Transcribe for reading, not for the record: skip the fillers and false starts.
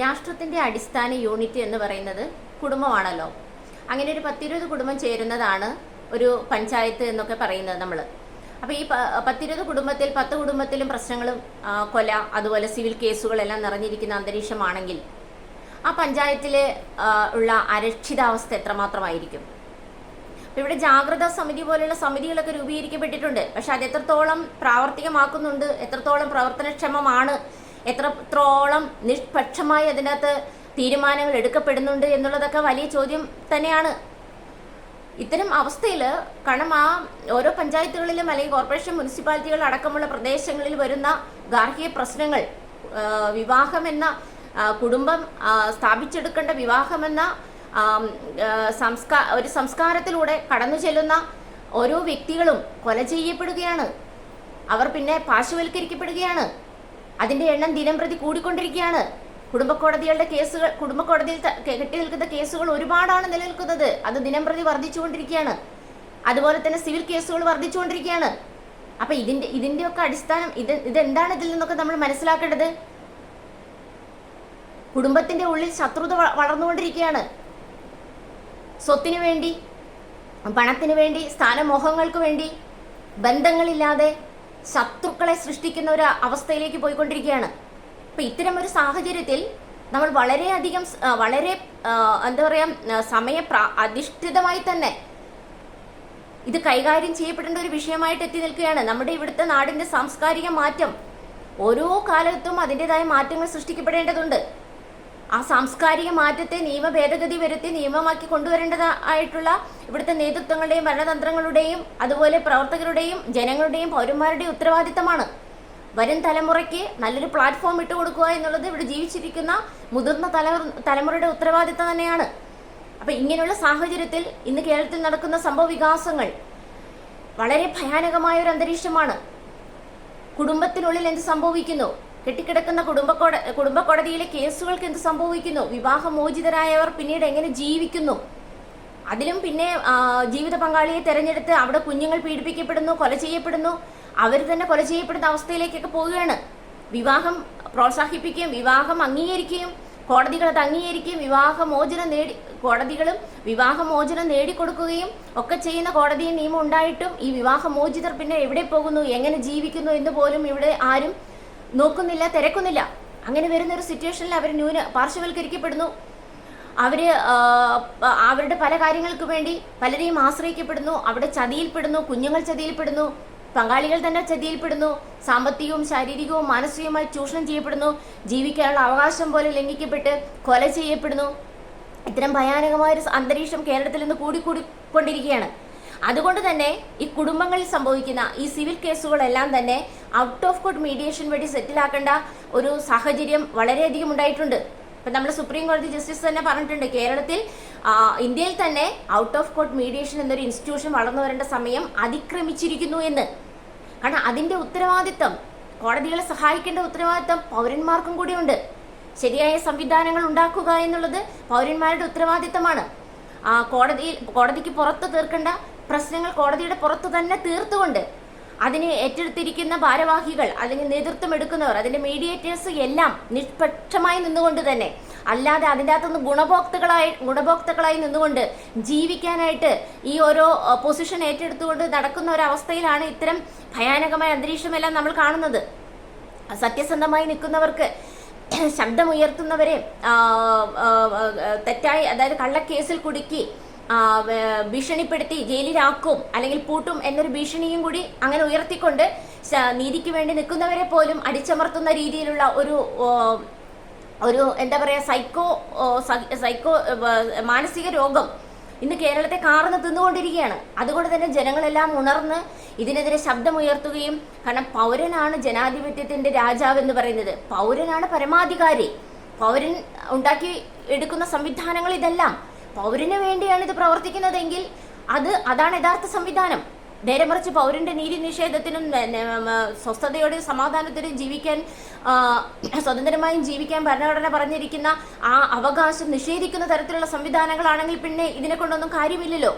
രാഷ്ട്രത്തിന്റെ അടിസ്ഥാന യൂണിറ്റ് എന്ന് പറയുന്നത് കുടുംബമാണല്ലോ. അങ്ങനെ ഒരു 10-20 കുടുംബം ചേരുന്നതാണ് ഒരു പഞ്ചായത്ത് എന്നൊക്കെ പറയുന്നത് നമ്മൾ. അപ്പോൾ ഈ 10-20 കുടുംബത്തിൽ 10 കുടുംബത്തിലും പ്രശ്നങ്ങളും കൊല അതുപോലെ സിവിൽ കേസുകളെല്ലാം നിറഞ്ഞിരിക്കുന്ന അന്തരീക്ഷമാണെങ്കിൽ ആ പഞ്ചായത്തിൽ ഉള്ള അരക്ഷിതാവസ്ഥ എത്രമാത്രമായിരിക്കും. ഇവിടെ ജാഗ്രതാ സമിതി പോലുള്ള സമിതികളൊക്കെ രൂപീകരിക്കപ്പെട്ടിട്ടുണ്ട്. പക്ഷെ അത് എത്രത്തോളം പ്രാവർത്തികമാക്കുന്നുണ്ട്, എത്രത്തോളം പ്രവർത്തനക്ഷമമാണ്, എത്രത്തോളം നിഷ്പക്ഷമായി അതിനകത്ത് തീരുമാനങ്ങൾ എടുക്കപ്പെടുന്നുണ്ട് എന്നുള്ളതൊക്കെ വലിയ ചോദ്യം തന്നെയാണ്. ഇത്തരം അവസ്ഥയിൽ കാരണം ആ ഓരോ പഞ്ചായത്തുകളിലും അല്ലെങ്കിൽ കോർപ്പറേഷൻ മുനിസിപ്പാലിറ്റികൾ അടക്കമുള്ള പ്രദേശങ്ങളിൽ വരുന്ന ഗാർഹിക പ്രശ്നങ്ങൾ, വിവാഹമെന്ന കുടുംബം സ്ഥാപിച്ചെടുക്കേണ്ട വിവാഹമെന്ന ഒരു സംസ്കാരത്തിലൂടെ കടന്നു ചെല്ലുന്ന ഓരോ വ്യക്തികളും കൊല ചെയ്യപ്പെടുകയാണ്. അവർ പിന്നെ പാർശ്വവൽക്കരിക്കപ്പെടുകയാണ്. അതിന്റെ എണ്ണം ദിനംപ്രതി കൂടിക്കൊണ്ടിരിക്കുകയാണ്. കുടുംബക്കോടതികളുടെ കേസുകൾ, കുടുംബക്കോടതിയിൽ കെട്ടി നിൽക്കുന്ന കേസുകൾ ഒരുപാടാണ് നിലനിൽക്കുന്നത്. അത് ദിനംപ്രതി വർദ്ധിച്ചുകൊണ്ടിരിക്കുകയാണ്. അതുപോലെ തന്നെ സിവിൽ കേസുകൾ വർദ്ധിച്ചുകൊണ്ടിരിക്കുകയാണ്. അപ്പൊ ഇതിന്റെയൊക്കെ അടിസ്ഥാനം ഇതെന്താണ് ഇതിൽ നിന്നൊക്കെ നമ്മൾ മനസ്സിലാക്കേണ്ടത്? കുടുംബത്തിന്റെ ഉള്ളിൽ ശത്രുത വളർന്നുകൊണ്ടിരിക്കുകയാണ്. സ്വത്തിനു വേണ്ടി, പണത്തിന് വേണ്ടി, സ്ഥാനമോഹങ്ങൾക്ക് വേണ്ടി ബന്ധങ്ങളില്ലാതെ ശത്രുക്കളെ സൃഷ്ടിക്കുന്ന ഒരു അവസ്ഥയിലേക്ക് പോയിക്കൊണ്ടിരിക്കുകയാണ്. അപ്പൊ ഇത്തരം ഒരു സാഹചര്യത്തിൽ നമ്മൾ വളരെയധികം എന്താ പറയാ അധിഷ്ഠിതമായി തന്നെ ഇത് കൈകാര്യം ചെയ്യപ്പെടേണ്ട ഒരു വിഷയമായിട്ട് എത്തി നിൽക്കുകയാണ്. നമ്മുടെ ഇവിടുത്തെ നാടിന്റെ സാംസ്കാരിക മാറ്റം ഓരോ കാലത്തും അതിൻ്റെതായ മാറ്റങ്ങൾ സൃഷ്ടിക്കപ്പെടേണ്ടതുണ്ട്. ആ സാംസ്കാരിക മാറ്റത്തെ നിയമ ഭേദഗതി വരുത്തി നിയമമാക്കി കൊണ്ടുവരേണ്ടതായിട്ടുള്ള ഇവിടുത്തെ നേതൃത്വങ്ങളുടെയും ഭരണതന്ത്രങ്ങളുടെയും അതുപോലെ പ്രവർത്തകരുടെയും ജനങ്ങളുടെയും പൗരന്മാരുടെയും ഉത്തരവാദിത്തമാണ്. വരും തലമുറയ്ക്ക് നല്ലൊരു പ്ലാറ്റ്ഫോം ഇട്ടുകൊടുക്കുക എന്നുള്ളത് ഇവിടെ ജീവിച്ചിരിക്കുന്ന മുതിർന്ന തലമുറയുടെ ഉത്തരവാദിത്തം തന്നെയാണ്. അപ്പൊ ഇങ്ങനെയുള്ള സാഹചര്യത്തിൽ ഇന്ന് കേരളത്തിൽ നടക്കുന്ന സംഭവ വികാസങ്ങൾ വളരെ ഭയാനകമായ ഒരു അന്തരീക്ഷമാണ്. കുടുംബത്തിനുള്ളിൽ എന്ത് സംഭവിക്കുന്നു, കെട്ടിക്കിടക്കുന്ന കുടുംബക്കോടതിയിലെ കേസുകൾക്ക് എന്ത് സംഭവിക്കുന്നു, വിവാഹമോചിതരായവർ പിന്നീട് എങ്ങനെ ജീവിക്കുന്നു, അതിലും പിന്നെ ജീവിത പങ്കാളിയെ തെരഞ്ഞെടുത്ത് അവിടെ കുഞ്ഞുങ്ങൾ പീഡിപ്പിക്കപ്പെടുന്നു, കൊല ചെയ്യപ്പെടുന്നു, അവർ തന്നെ കൊല ചെയ്യപ്പെടുന്ന അവസ്ഥയിലേക്കൊക്കെ പോവുകയാണ്. വിവാഹം പ്രോത്സാഹിപ്പിക്കുകയും വിവാഹം അംഗീകരിക്കുകയും കോടതികൾ അത് അംഗീകരിക്കുകയും കോടതികളും വിവാഹമോചനം നേടിക്കൊടുക്കുകയും ഒക്കെ ചെയ്യുന്ന കോടതിയും നിയമം ഉണ്ടായിട്ടും ഈ വിവാഹമോചിതർ പിന്നെ എവിടെ പോകുന്നു, എങ്ങനെ ജീവിക്കുന്നു എന്ന് പോലും ഇവിടെ ആരും നോക്കുന്നില്ല, തിരക്കുന്നില്ല. അങ്ങനെ വരുന്ന ഒരു സിറ്റുവേഷനിൽ അവർ പാർശ്വവൽക്കരിക്കപ്പെടുന്നു. അവരുടെ പല കാര്യങ്ങൾക്ക് വേണ്ടി പലരെയും ആശ്രയിക്കപ്പെടുന്നു. അവിടെ ചതിയിൽപ്പെടുന്നു, കുഞ്ഞുങ്ങൾ ചതിയിൽപ്പെടുന്നു, പങ്കാളികൾ തന്നെ ചതിയിൽപ്പെടുന്നു, സാമ്പത്തികവും ശാരീരികവും മാനസികവുമായി ചൂഷണം ചെയ്യപ്പെടുന്നു, ജീവിക്കാനുള്ള അവകാശം പോലെ ലംഘിക്കപ്പെട്ട് കൊല ചെയ്യപ്പെടുന്നു. ഇത്തരം ഭയാനകമായ ഒരു അന്തരീക്ഷം കേരളത്തിൽ നിന്ന് കൂടിക്കൊണ്ടിരിക്കുകയാണ്. അതുകൊണ്ട് തന്നെ ഈ കുടുംബങ്ങളിൽ സംഭവിക്കുന്ന ഈ സിവിൽ കേസുകളെല്ലാം തന്നെ ഔട്ട് ഓഫ് കോർട്ട് മീഡിയേഷൻ വഴി സെറ്റിലാക്കേണ്ട ഒരു സാഹചര്യം വളരെയധികം ഉണ്ടായിട്ടുണ്ട്. ഇപ്പം നമ്മുടെ സുപ്രീം കോടതി ജസ്റ്റിസ് തന്നെ പറഞ്ഞിട്ടുണ്ട്, കേരളത്തിൽ ഇന്ത്യയിൽ തന്നെ ഔട്ട് ഓഫ് കോർട്ട് മീഡിയേഷൻ എന്നൊരു ഇൻസ്റ്റിറ്റ്യൂഷൻ വളർന്നു വരേണ്ട സമയം അതിക്രമിച്ചിരിക്കുന്നു എന്ന്. കാരണം അതിന്റെ ഉത്തരവാദിത്തം, കോടതികളെ സഹായിക്കേണ്ട ഉത്തരവാദിത്തം പൗരന്മാർക്കും കൂടിയുണ്ട്. ശരിയായ സംവിധാനങ്ങൾ ഉണ്ടാക്കുക എന്നുള്ളത് പൗരന്മാരുടെ ഉത്തരവാദിത്തമാണ്. കോടതിക്ക് പുറത്ത് തീർക്കേണ്ട പ്രശ്നങ്ങൾ കോടതിയുടെ പുറത്ത് തന്നെ തീർത്തുകൊണ്ട് അതിന് ഏറ്റെടുത്തിരിക്കുന്ന ഭാരവാഹികൾ അല്ലെങ്കിൽ നേതൃത്വം എടുക്കുന്നവർ, അതിന്റെ മീഡിയേറ്റേഴ്സ് എല്ലാം നിഷ്പക്ഷമായി നിന്നുകൊണ്ട് തന്നെ, അല്ലാതെ അതിൻ്റെ അകത്തുനിന്ന് ഗുണഭോക്താക്കളായി നിന്നുകൊണ്ട് ജീവിക്കാനായിട്ട് ഈ ഓരോ പൊസിഷൻ ഏറ്റെടുത്തുകൊണ്ട് നടക്കുന്ന ഒരവസ്ഥയിലാണ് ഇത്തരം ഭയാനകമായ അന്തരീക്ഷമെല്ലാം നമ്മൾ കാണുന്നത്. സത്യസന്ധമായി നിൽക്കുന്നവർക്ക്, ശബ്ദമുയർത്തുന്നവരെ തെറ്റായി, അതായത് കള്ളക്കേസിൽ കുടുക്കി ഭീഷണിപ്പെടുത്തി ജയിലിലാക്കും അല്ലെങ്കിൽ പൂട്ടും എന്നൊരു ഭീഷണിയും കൂടി അങ്ങനെ ഉയർത്തിക്കൊണ്ട് നീതിക്ക് വേണ്ടി നിൽക്കുന്നവരെ പോലും അടിച്ചമർത്തുന്ന രീതിയിലുള്ള ഒരു എന്താ പറയാ സൈക്കോ മാനസിക രോഗം ഇന്ന് കേരളത്തെ കാർന്ന് തിന്നുകൊണ്ടിരിക്കുകയാണ്. അതുകൊണ്ട് തന്നെ ജനങ്ങളെല്ലാം ഉണർന്ന് ഇതിനെതിരെ ശബ്ദമുയർത്തുകയും, കാരണം പൗരനാണ് ജനാധിപത്യത്തിന്റെ രാജാവ് എന്ന് പറയുന്നത്, പൗരനാണ് പരമാധികാരി. പൗരൻ ഉണ്ടാക്കി എടുക്കുന്ന സംവിധാനങ്ങൾ ഇതെല്ലാം പൗരന് വേണ്ടിയാണ് ഇത് പ്രവർത്തിക്കുന്നതെങ്കിൽ അതാണ് യഥാർത്ഥ സംവിധാനം. നേരെ മറിച്ച് പൗരന്റെ നീതി നിഷേധത്തിനും സ്വസ്ഥതയോടെയും സമാധാനത്തോടെയും ജീവിക്കാൻ, സ്വതന്ത്രമായും ജീവിക്കാൻ ഭരണഘടന പറഞ്ഞിരിക്കുന്ന ആ അവകാശം നിഷേധിക്കുന്ന തരത്തിലുള്ള സംവിധാനങ്ങളാണെങ്കിൽ പിന്നെ ഇതിനെ കൊണ്ടൊന്നും കാര്യമില്ലല്ലോ.